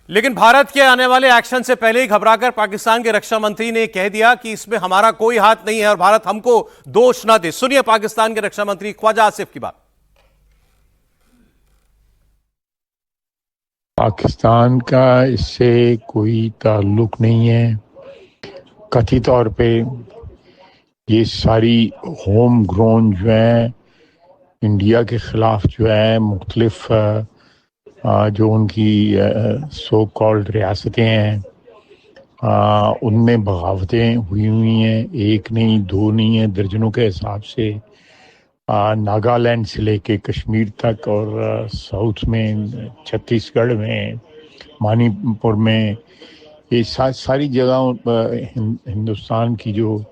लेकिन भारत के आने वाले एक्शन से पहले ही घबराकर पाकिस्तान के रक्षा मंत्री ने कह दिया कि इसमें हमारा कोई हाथ नहीं है और भारत हमको दोष ना दे। सुनिए पाकिस्तान के रक्षा मंत्री ख्वाजा आसिफ की बात। पाकिस्तान का इससे कोई ताल्लुक नहीं है। कथित तौर पे ये सारी होम ग्रोन जो है इंडिया के खिलाफ जो है मुख्तलिफ जो उनकी सो कॉल्ड रियासतें हैं उनमें बगावतें हुई हैं। एक नहीं, दो नहीं है, दर्जनों के हिसाब से। नागालैंड से लेके कश्मीर तक और साउथ में, छत्तीसगढ़ में, मणिपुर में, ये सारी जगह हिंदुस्तान की जो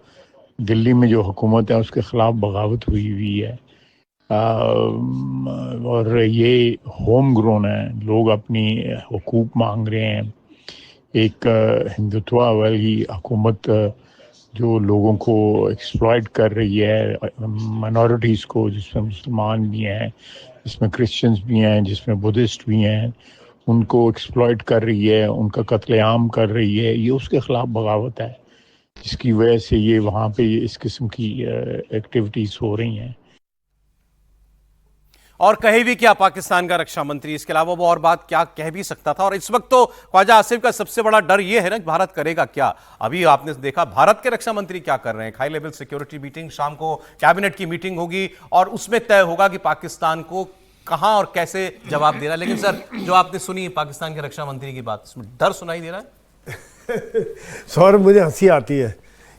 दिल्ली में जो हुकूमत है उसके ख़िलाफ़ बगावत हुई है। और ये होम ग्रोन है। लोग अपनी हुकूक मांग रहे हैं। एक हिंदुत्व वाली हुकूमत जो लोगों को एक्सप्लॉइट कर रही है, माइनॉरिटीज़ को, जिसमें मुसलमान भी हैं, जिसमें क्रिश्चियंस भी हैं, जिसमें बुद्धिस्ट भी हैं, उनको एक्सप्लॉइट कर रही है, उनका कत्लेआम कर रही है। ये उसके ख़िलाफ़ बगावत है, जिसकी वजह से ये वहाँ पे इस किस्म की एक्टिविटीज़ हो रही हैं। और कहे भी क्या पाकिस्तान का रक्षा मंत्री, इसके अलावा वो और बात क्या कह भी सकता था। और इस वक्त तो ख्वाजा आसिफ का सबसे बड़ा डर यह है ना कि भारत करेगा क्या। अभी आपने देखा भारत के रक्षा मंत्री क्या कर रहे हैं। हाई लेवल सिक्योरिटी मीटिंग, शाम को कैबिनेट की मीटिंग होगी और उसमें तय होगा कि पाकिस्तान को कहां और कैसे जवाब दे रहा है। लेकिन सर, जो आपने सुनी पाकिस्तान के रक्षा मंत्री की बात, इसमें डर सुनाई दे रहा है। सौरभ, मुझे हंसी आती है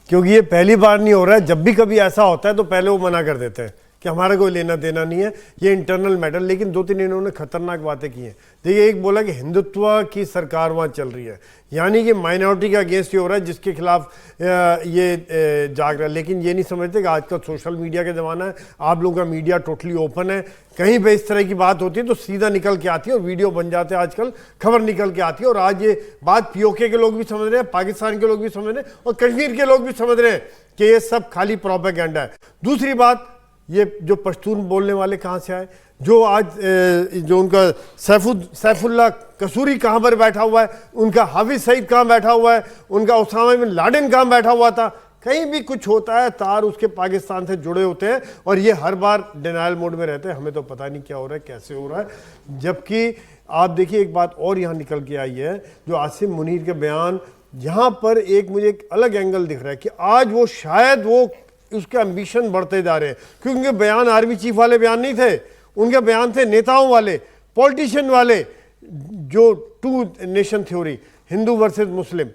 क्योंकि ये पहली बार नहीं हो रहा है। जब भी कभी ऐसा होता है तो पहले वो मना कर देते हैं कि हमारा कोई लेना देना नहीं है, ये इंटरनल मैटर। लेकिन दो तीन इन्होंने खतरनाक बातें की हैं। देखिए, एक बोला कि हिंदुत्व की सरकार वहाँ चल रही है, यानी कि माइनॉरिटी का अगेंस्ट ये हो रहा है, जिसके खिलाफ ये जाग रहा है। लेकिन ये नहीं समझते कि आजकल सोशल मीडिया का ज़माना है, आप लोगों का मीडिया टोटली ओपन है। कहीं पे इस तरह की बात होती है तो सीधा निकल के आती है और वीडियो बन जाते हैं, आजकल खबर निकल के आती है। और आज ये बात पीओके के लोग भी समझ रहे हैं, पाकिस्तान के लोग भी समझ रहे हैं और कश्मीर के लोग भी समझ रहे हैं कि ये सब खाली प्रोपेगेंडा है। दूसरी बात, ये जो पश्तून बोलने वाले कहाँ से आए, जो आज जो उनका सैफुल्ला कसूरी कहाँ पर बैठा हुआ है, उनका हाफिज सईद कहाँ बैठा हुआ है, उनका उसामा बिन लादेन कहाँ बैठा हुआ था। कहीं भी कुछ होता है तार उसके पाकिस्तान से जुड़े होते हैं और ये हर बार डिनायल मोड में रहते हैं। हमें तो पता नहीं क्या हो रहा है, कैसे हो रहा है। जबकि आप देखिए, एक बात और यहाँ निकल के आई है, जो आसिम मुनीर के बयान, यहाँ पर एक मुझे एक अलग एंगल दिख रहा है कि आज वो शायद वो उसके एम्बिशन बढ़ते जा रहे हैं। क्योंकि उनके बयान आर्मी चीफ वाले बयान नहीं थे, उनके बयान थे नेताओं वाले, पॉलिटिशियन वाले, जो two nation theory, Hindu versus Muslim,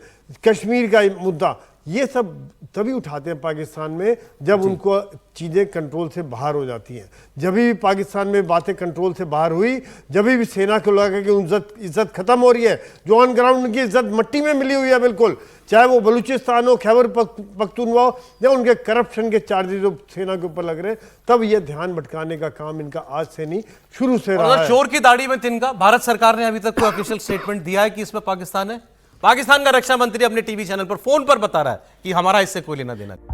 Kashmir का मुद्दा, ये सब तभी उठाते हैं पाकिस्तान में जब उनको चीज़ें कंट्रोल से बाहर हो जाती हैं। जब भी पाकिस्तान में बातें कंट्रोल से बाहर हुई, जब भी सेना को लगा कि इज्जत खत्म हो रही है, जो ऑन ग्राउंड उनकी इज्जत मट्टी में मिली हुई है बिल्कुल, चाहे वो बलूचिस्तान हो, खैबर पख्तूनख्वा हो, या उनके करप्शन के चार्जेस जो सेना के ऊपर लग रहे हैं, तब ये ध्यान भटकाने का काम इनका आज से नहीं, शुरू से रहा है। चोर की दाढ़ी में तिनका। भारत सरकार ने अभी तक कोई ऑफिशियल स्टेटमेंट दिया है कि इसमें पाकिस्तान है? पाकिस्तान का रक्षा मंत्री अपने टीवी चैनल पर फोन पर बता रहा है कि हमारा इससे कोई लेना देना नहीं।